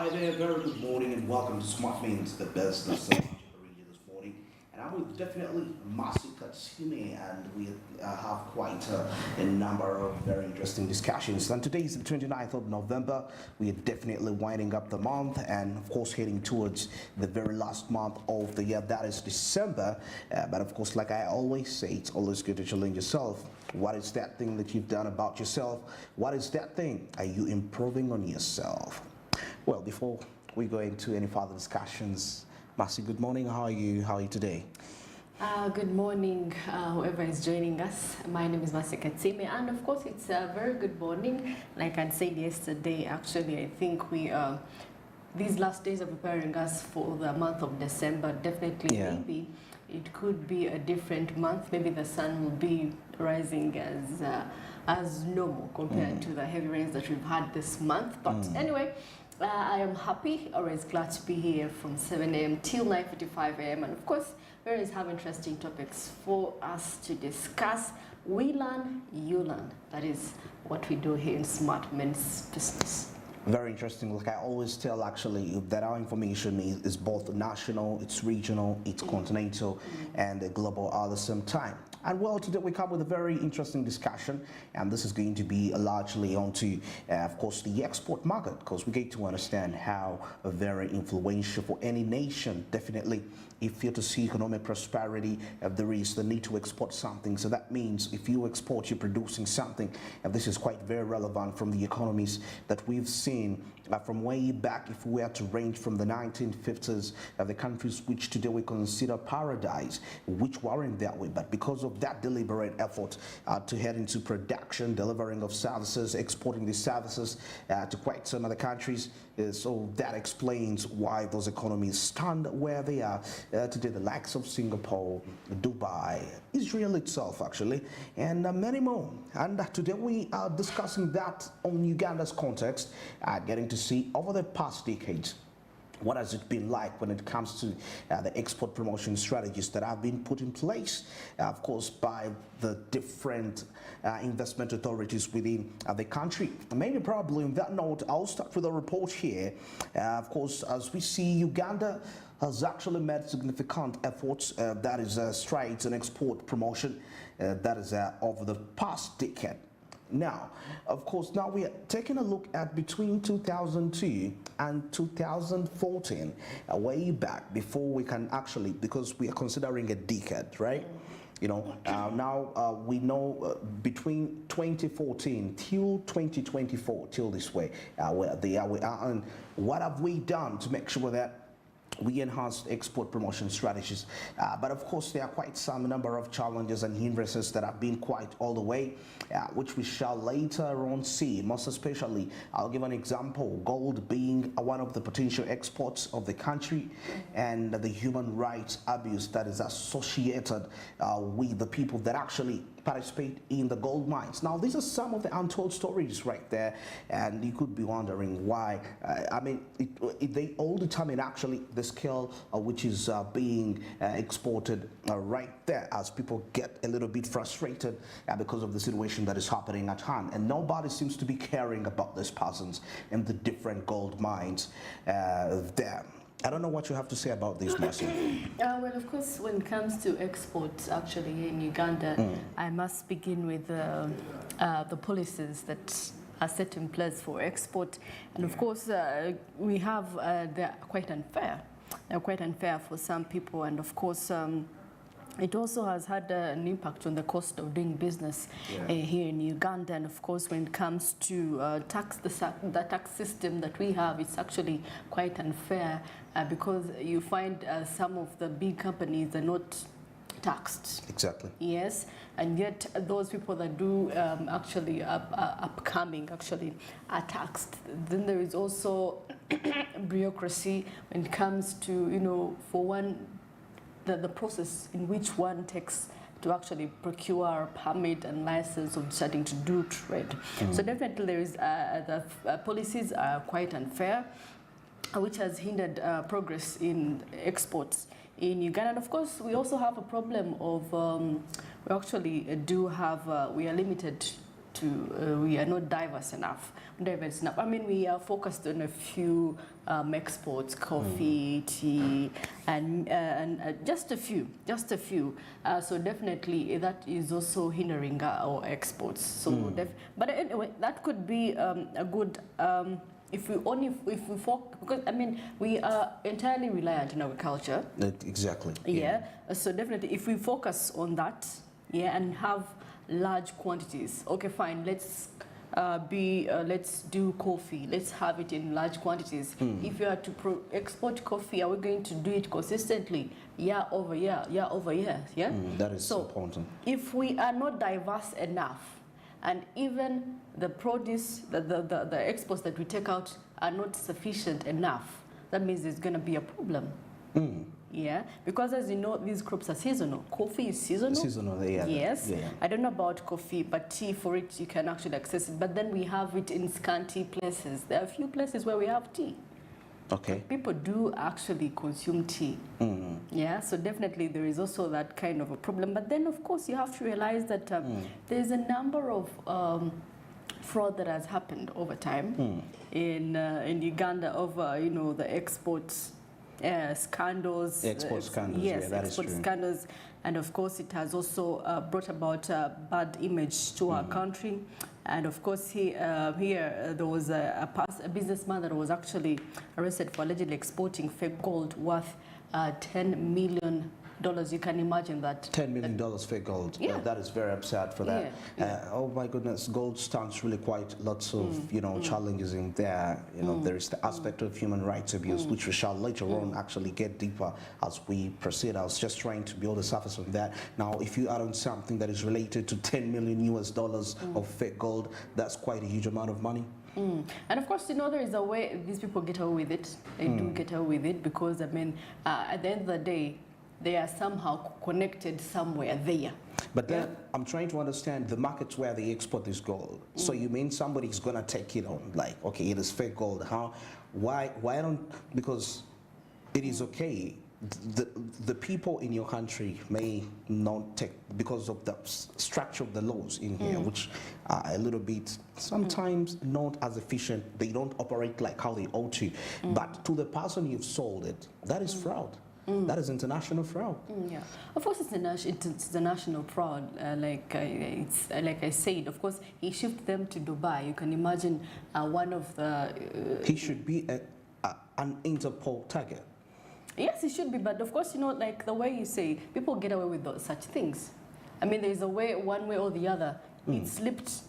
Hi there, very good morning and welcome to Smart Means, the best of radio this morning. And I'm with definitely Masi Katsime and we have quite a number of very interesting discussions. And today is the 29th of November. We are definitely winding up the month and of course heading towards the very last month of the year, that is December. But of course, like I always say, it's always good to challenge yourself. What is that thing that you've done about yourself? What is that thing? Are you improving on yourself? Well, before we go into any further discussions, Masi, good morning. How are you? How are you today? Good morning, whoever is joining us. My name is Masi Katsime, and of course, it's a very good morning. Like I said yesterday, actually, I think these last days are preparing us for the month of December. Definitely, maybe it could be a different month. Maybe the sun will be rising as normal compared to the heavy rains that we've had this month. But anyway, I am happy, always glad to be here from 7 a.m. till 9:45 a.m. And of course, we always have interesting topics for us to discuss. We learn, you learn. That is what we do here in Smart Men's Business. Very interesting. Like I always tell, actually, that our information is both national, it's regional, it's continental, and global all at the same time. And well, today we come with a very interesting discussion, and this is going to be largely onto, of course, the export market, because we get to understand how very influential for any nation, definitely. If you're to see economic prosperity, there is the need to export something. So that means if you export, you're producing something. And this is quite very relevant from the economies that we've seen from way back. If we were to range from the 1950s, the countries which today we consider paradise, which weren't that way. But because of that deliberate effort to head into production, delivering of services, exporting these services to quite some other countries, so that explains why those economies stand where they are today, the likes of Singapore, Dubai, Israel itself actually, and many more. And today we are discussing that on Uganda's context, getting to see over the past decades what has it been like when it comes to the export promotion strategies that have been put in place, of course, by the different investment authorities within the country. Maybe probably on that note, I'll start with a report here. Of course, as we see, Uganda has actually made significant efforts, that is strides in export promotion, that is over the past decade. Now, of course, now we are taking a look at between 2002 and 2014, way back before we can actually, because we are considering a decade, right? You know, now we know between 2014 till 2024, till this way, where we are, and what have we done to make sure that we enhanced export promotion strategies, but of course there are quite some number of challenges and hindrances that have been quite all the way, which we shall later on see. Most especially, I'll give an example, gold being one of the potential exports of the country, and the human rights abuse that is associated with the people that actually participate in the gold mines. Now, these are some of the untold stories right there, and you could be wondering why. I mean, they all determine actually the scale which is being exported right there, as people get a little bit frustrated because of the situation that is happening at hand, and nobody seems to be caring about these persons in the different gold mines there. I don't know what you have to say about this, Marcy. Well, of course, when it comes to exports, actually in Uganda, I must begin with the policies that are set in place for export. And of course, we have, they're quite unfair. They're quite unfair for some people. And of course, it also has had an impact on the cost of doing business here in Uganda. And of course, when it comes to the tax system that we have, it's actually quite unfair because you find some of the big companies are not taxed. Exactly. Yes, and yet those people that do actually upcoming actually are taxed. Then there is also bureaucracy when it comes to, you know, for one, the process in which one takes to actually procure a permit and license of starting to do trade. So definitely there is the policies are quite unfair, which has hindered progress in exports in Uganda. And of course, we also have a problem of, we actually do have, we are limited to, we are not diverse enough. I mean, we are focused on a few exports, coffee, tea, and just a few. So definitely that is also hindering our exports. So, but anyway, that could be a good. If we focus, because I mean we are entirely reliant on agriculture. Exactly. Yeah. So definitely, if we focus on that, and have large quantities. Okay, fine. Let's do coffee. Let's have it in large quantities. If you are to export coffee, are we going to do it consistently, year over year? Yeah. That is so important. If we are not diverse enough, and even the produce, the exports that we take out are not sufficient enough, that means there's going to be a problem. Yeah, because as you know, these crops are seasonal. Coffee is seasonal. Seasonal, yeah. Yes. Yeah. I don't know about coffee, but tea, for it, you can actually access it. But then we have it in scanty places. There are a few places where we have tea. Okay. People do actually consume tea. Yeah, so definitely there is also that kind of a problem. But then, of course, you have to realize that there's a number of fraud that has happened over time in Uganda over, the exports. Scandals. Export scandals, yes, yeah, that is export true. scandals. And of course, it has also brought about a bad image to our country. And of course, here there was a businessman that was actually arrested for allegedly exporting fake gold worth $10 million. You can imagine that. $10 million fake gold. Yeah. That is very upset for that. Oh my goodness, gold stands really quite lots of challenges in there. There is the aspect of human rights abuse, which we shall later on actually get deeper as we proceed. I was just trying to build the surface of that. Now, if you add on something that is related to $10 million of fake gold, that's quite a huge amount of money. And of course, there is a way these people get away with it. They do get away with it because, I mean, at the end of the day, they are somehow connected somewhere there. But then I'm trying to understand the markets where they export this gold. So you mean somebody's gonna take it on, like, okay, it is fake gold. Why don't, because it is okay. The people in your country may not take, because of the structure of the laws in here, which are a little bit sometimes not as efficient. They don't operate like how they ought to. But to the person you've sold it, that is fraud. That is international fraud. Yeah, of course it's international fraud. Like I said, of course he shipped them to Dubai. You can imagine one of the. He should be an Interpol target. Yes, he should be. But of course, like the way you say, people get away with such things. I mean, there is a way, one way or the other. It slipped,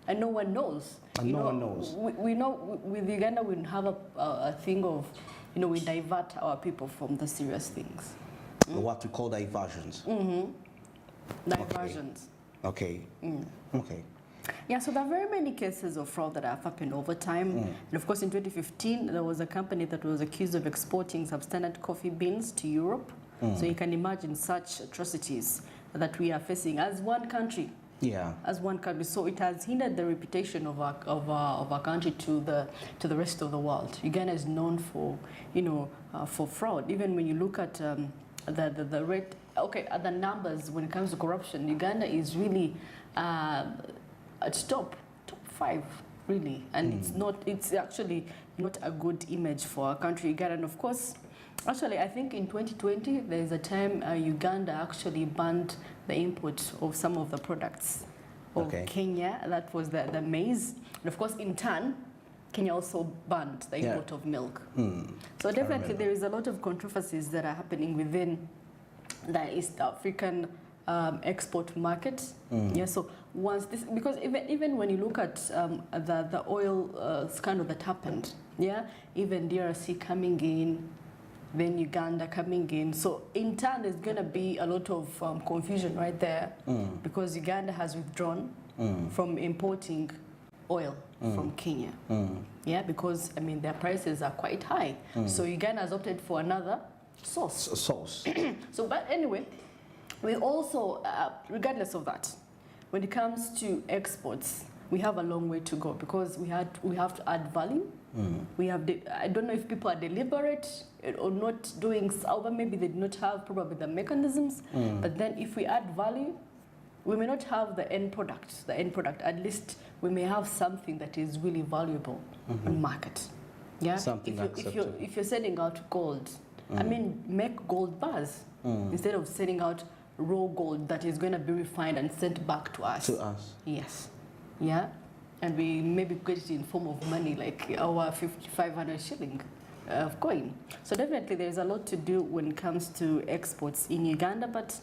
and no one knows. And no one knows. We know with Uganda we have a thing of. We divert our people from the serious things. What we call diversions. Diversions. Okay. Okay. Yeah, so there are very many cases of fraud that have happened over time. And of course, in 2015, there was a company that was accused of exporting substandard coffee beans to Europe. So you can imagine such atrocities that we are facing as one country. Yeah. As one country, so it has hindered the reputation of our country to the rest of the world. Uganda is known for for fraud. Even when you look at the rate, at the numbers when it comes to corruption, Uganda is really at top 5 really, and it's actually not a good image for our country, Uganda. And of course, actually, I think in 2020 there is a time Uganda actually banned the import of some of the products of Kenya. That was the maize. And of course, in turn, Kenya also banned the import of milk. So definitely there is a lot of controversies that are happening within the East African export market. Yeah, so once this, because even when you look at the oil scandal that happened, even DRC coming in, then Uganda coming in. So in turn, there's going to be a lot of confusion right there because Uganda has withdrawn from importing oil from Kenya. Yeah, because, I mean, their prices are quite high. So Uganda has opted for another source. So, but anyway, we also, regardless of that, when it comes to exports, we have a long way to go because we have to add value. We have, I don't know if people are deliberate or not doing, or maybe they do not have probably the mechanisms. But then if we add value, we may not have the end product. At least we may have something that is really valuable in market. Yeah. something acceptable. If you're sending out gold, I mean, make gold bars instead of sending out raw gold that is going to be refined and sent back to us. To us. Yes. Yeah. And we maybe get it in form of money, like our 500 shilling of coin. So definitely there's a lot to do when it comes to exports in Uganda, but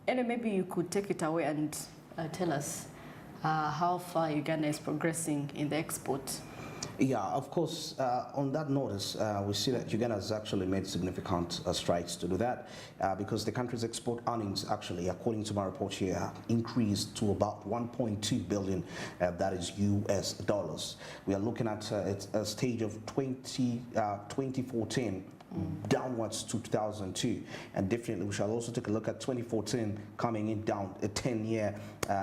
anyway, maybe you could take it away and tell us how far Uganda is progressing in the export. Yeah, of course, on that notice, we see that Uganda has actually made significant strides to do that because the country's export earnings actually, according to my report here, increased to about 1.2 billion, that is US dollars. We are looking at a stage of 2014 downwards to 2002, and definitely we shall also take a look at 2014 coming in down a 10-year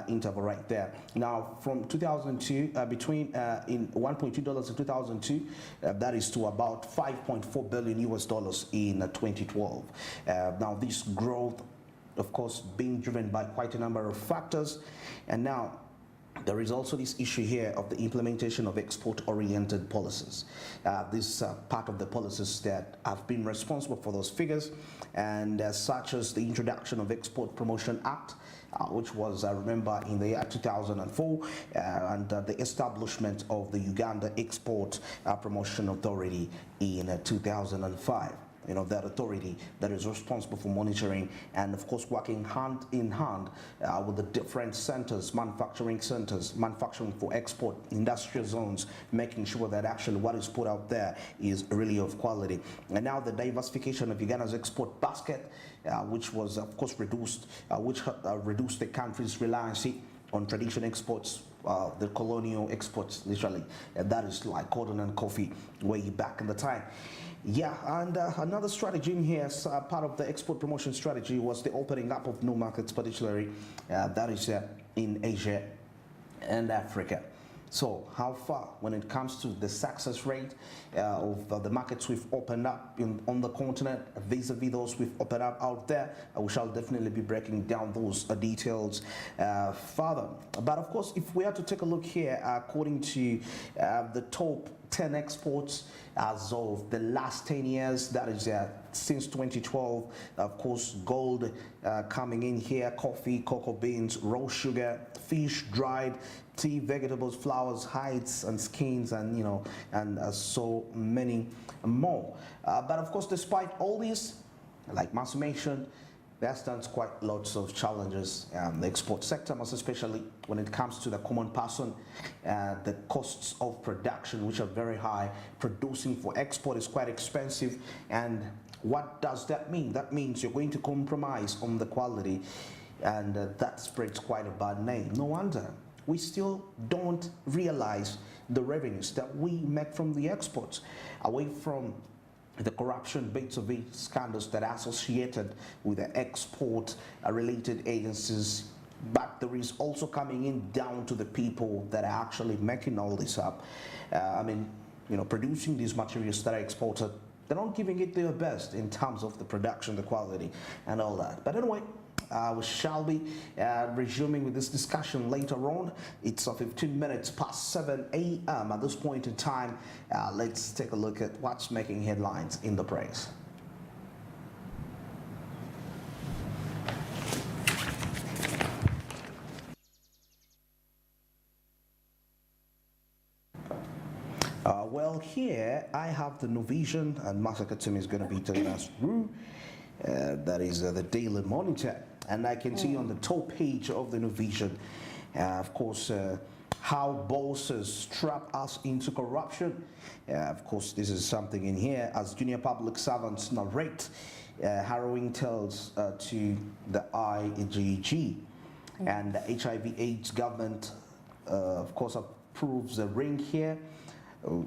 interval right there. Now from 2002 between in $1.2 in 2002 that is to about 5.4 billion US dollars in 2012. Now this growth of course being driven by quite a number of factors, and now there is also this issue here of the implementation of export-oriented policies. This part of the policies that have been responsible for those figures, and such as the introduction of Export Promotion Act, which was, I remember, in the year 2004, and the establishment of the Uganda Export Promotion Authority in 2005. You know, that authority that is responsible for monitoring and of course working hand in hand with the different centers, manufacturing for export, industrial zones, making sure that actually what is put out there is really of quality. And now the diversification of Uganda's export basket, which was of course reduced the country's reliance on traditional exports, the colonial exports literally, and that is like cotton and coffee way back in the time. Yeah, and another strategy in here, part of the export promotion strategy, was the opening up of new markets, particularly that is in Asia and Africa. So how far when it comes to the success rate of the markets we've opened up on the continent vis-a-vis those we've opened up out there, we shall definitely be breaking down those details further. But of course, if we are to take a look here, according to the top 10 exports as of the last 10 years, that is since 2012, of course, gold coming in here, coffee, cocoa beans, raw sugar, fish, dried, tea, vegetables, flowers, hides and skins, and you know, and so many more. But of course, despite all this, like Masu mentioned, there stands quite lots of challenges. The export sector, most especially when it comes to the common person, the costs of production, which are very high. Producing for export is quite expensive. And what does that mean? That means you're going to compromise on the quality, and that spreads quite a bad name. No wonder we still don't realize the revenues that we make from the exports, away from the corruption bits of it, scandals that are associated with the export related agencies. But there is also coming in down to the people that are actually making all this up. I mean, you know, producing these materials that are exported, they're not giving it their best in terms of the production, the quality, and all that. But anyway, we shall be resuming with this discussion later on. It's 15 minutes past 7 a.m. at this point in time. Let's take a look at what's making headlines in the press. Well, here I have the New Vision, and Masakatsumi is going to be telling us through. That is the Daily Monitor. And I can see on the top page of the New Vision, of course, how bosses trap us into corruption. Of course, this is something in here as junior public servants narrate harrowing tales to the IGG. And the HIV/AIDS government, of course, approves the ring here.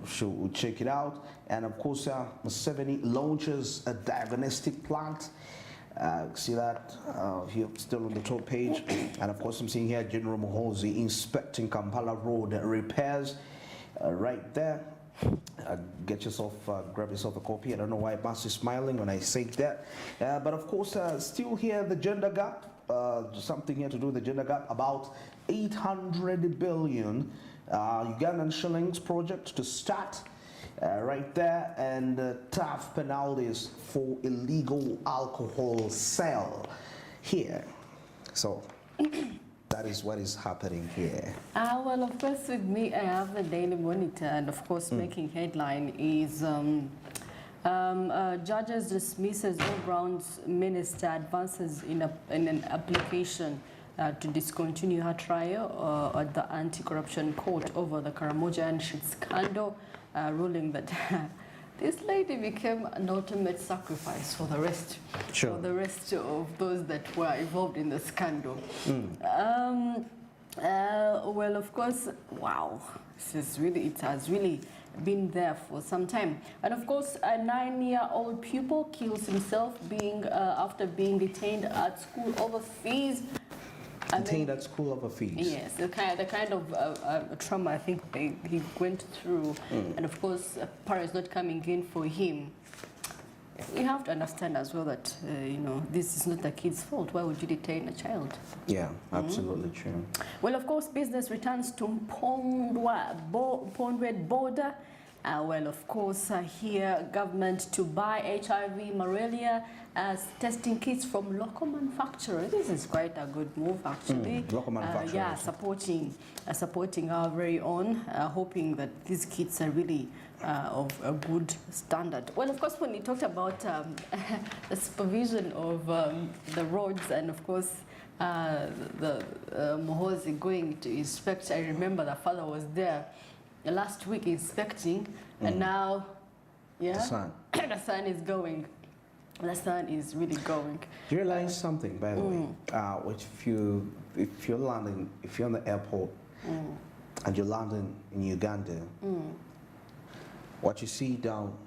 So we'll check it out. And of course, Museveni launches a diagnostic plant. See that here still on the top page. And of course, I'm seeing here General Muhoozi inspecting Kampala Road repairs right there. Get yourself, grab yourself a copy. I don't know why Bas is smiling when I say that. But of course, still here the gender gap. Something here to do with the gender gap. About 800 billion Ugandan shillings project to start right there, and tough penalties for illegal alcohol sale here. So that is what is happening here. Well, of course, with me, I have the Daily Monitor, and of course, making headline is judges dismisses all grounds minister advances in an application to discontinue her trial at the anti-corruption court over the Karamoja and Shit scandal, ruling that this lady became an ultimate sacrifice for the rest, Sure. for the rest of those that were involved in the scandal. Well, of course, wow, it has really been there for some time. And of course, a 9-year-old pupil kills himself after being detained at school over fees. Detained at school over fees. Yes, the kind of trauma I think he went through, and of course, parents not coming in for him. We have to understand as well that this is not a kid's fault. Why would you detain a child? Yeah, absolutely true. Well, of course, business returns to Pondwed border. Well, of course, here government to buy HIV malaria as testing kits from local manufacturers. This is quite a good move, actually. Local manufacturers. Yeah, supporting our very own, hoping that these kits are really of a good standard. Well, of course, when you talked about the supervision of the roads and, of course, the Mohozi going to inspect, I remember the father was there last week inspecting, and now, yeah, the son is going. The son is really going. Do you realize something, by the way? If you're on the airport and you're landing in Uganda, what you see down,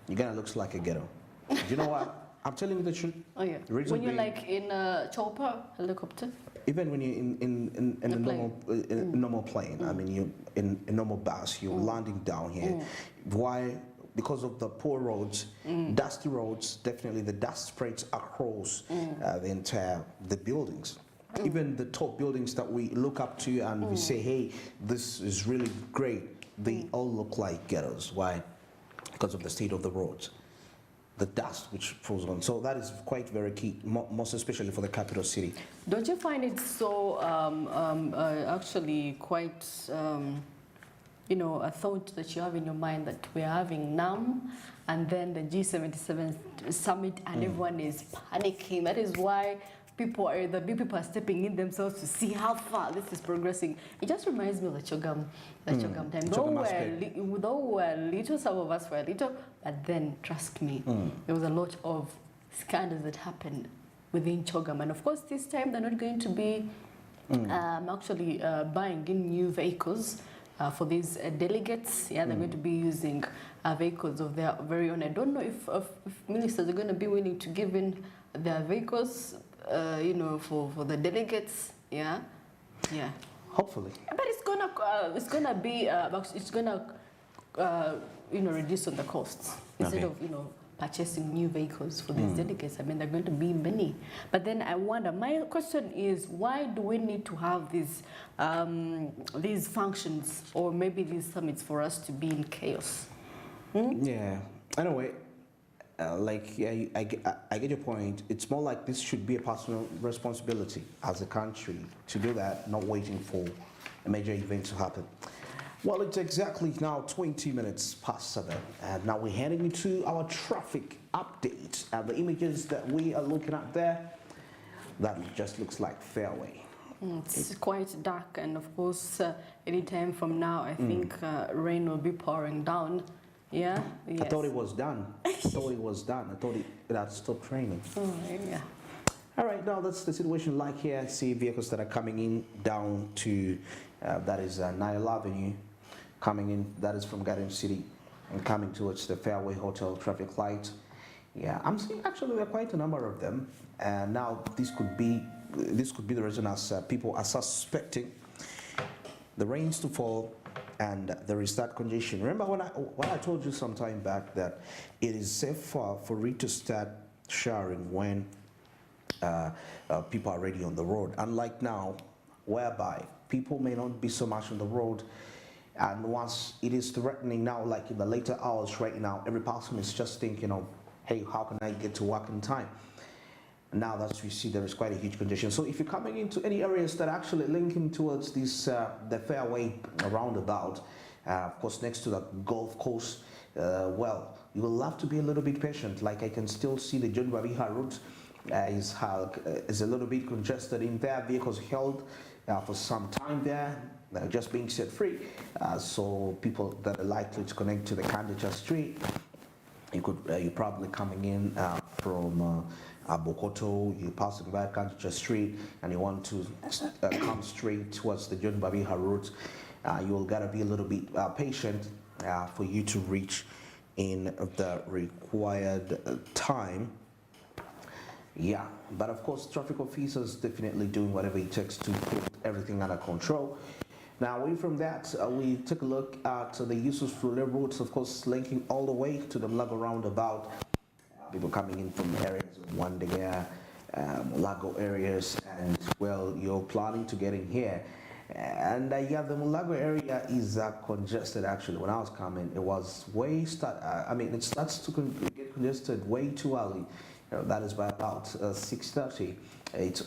Uganda looks like a ghetto. Do you know what? I'm telling you the truth. Oh yeah. When you're like in a chopper, helicopter. Even when you're in a normal plane, I mean, you in a normal bus, you're landing down here. Why? Because of the poor roads, dusty roads, definitely the dust spreads across the buildings. Even the top buildings that we look up to and we say, hey, this is really great, they all look like ghettos. Why? Because of the state of the roads. The dust which falls on. So that is quite very key, most especially for the capital city. Don't you find it so actually quite, a thought that you have in your mind that we're having NAM and then the G77 summit and everyone is panicking. That is why people are stepping in themselves to see how far this is progressing. It just reminds me of the Chogam time. Though we're little, some of us were little, but then, trust me, there was a lot of scandals that happened within Chogam. And of course, this time they're not going to be actually buying in new vehicles for these delegates. Yeah, they're going to be using vehicles of their very own. I don't know if ministers are going to be willing to give in their vehicles for the delegates, yeah. Hopefully. But it's gonna reduce on the costs instead of purchasing new vehicles for these delegates. I mean, they're going to be many. But then I wonder. My question is, why do we need to have these functions or maybe these summits for us to be in chaos? Yeah. Anyway. I get your point. It's more like this should be a personal responsibility as a country to do that, not waiting for a major event to happen. Well, it's exactly now 20 minutes past 7, and now we're heading into our traffic update. And the images that we are looking at there, that just looks like fairway. It's quite dark, and of course, any time from now, I think rain will be pouring down. Yeah. Yes. I thought it was done. I thought it had stopped raining. Oh, yeah. All right, now that's the situation like here. I see vehicles that are coming in down to, that is Nile Avenue, coming in, that is from Garden City, and coming towards the Fairway Hotel traffic light. Yeah, I'm seeing actually there are quite a number of them. And now this could be the reason as people are suspecting the rains to fall. And there is that congestion. Remember when I told you some time back that it is safe for it to start showering when people are already on the road. Unlike now, whereby people may not be so much on the road, And once it is threatening now, like in the later hours right now, every person is just thinking of, hey, how can I get to work in time? Now that we see there is quite a huge congestion. So if you're coming into any areas that are actually linking towards this the fairway roundabout, of course next to the golf course, well, you will have to be a little bit patient. Like I can still see the John Babiha route is a little bit congested in there. Vehicles held for some time there, just being set free. So people that are likely to connect to the Kandicha Street, you're probably coming in from Bokoto, you're passing by Kandicha Street, and you want to come straight towards the John Babiha route. You'll gotta be a little bit patient for you to reach in the required time. Yeah, but of course traffic officers definitely doing whatever it takes to put everything under control. Now away from that, we take a look at the Yusuf Flule routes, of course linking all the way to the Mlago roundabout. People coming in from areas of Wandegea, Mulago areas, and well, you're planning to get in here. And yeah, the Mulago area is congested. Actually, when I was coming, it was way it starts to get congested way too early. That is by about 6:30. It's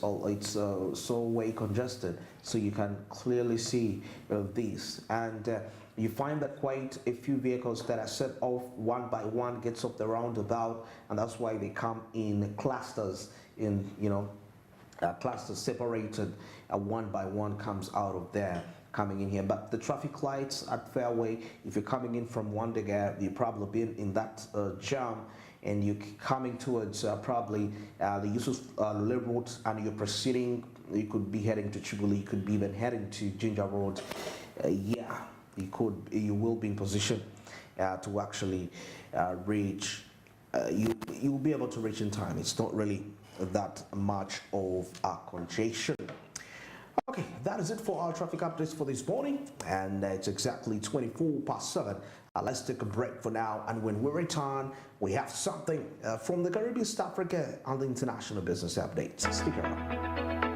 so way congested, so you can clearly see this, and you find that quite a few vehicles that are set off one by one gets off the roundabout, and that's why they come in clusters. Clusters separated, one by one comes out of there coming in here. But the traffic lights at Fairway, if you're coming in from Wandegea, you probably been in that jam, and you're coming towards probably the Yusuf route, and you're proceeding, you could be heading to Chibuli, you could be even heading to Ginger Road. Yeah, you will be in position to actually reach, you'll be able to reach in time. It's not really that much of a congestion. Okay, that is it for our traffic updates for this morning, and it's exactly 24/7. Let's take a break for now, and when we return, we have something from the Caribbean, South Africa, and the international business updates. Stick around.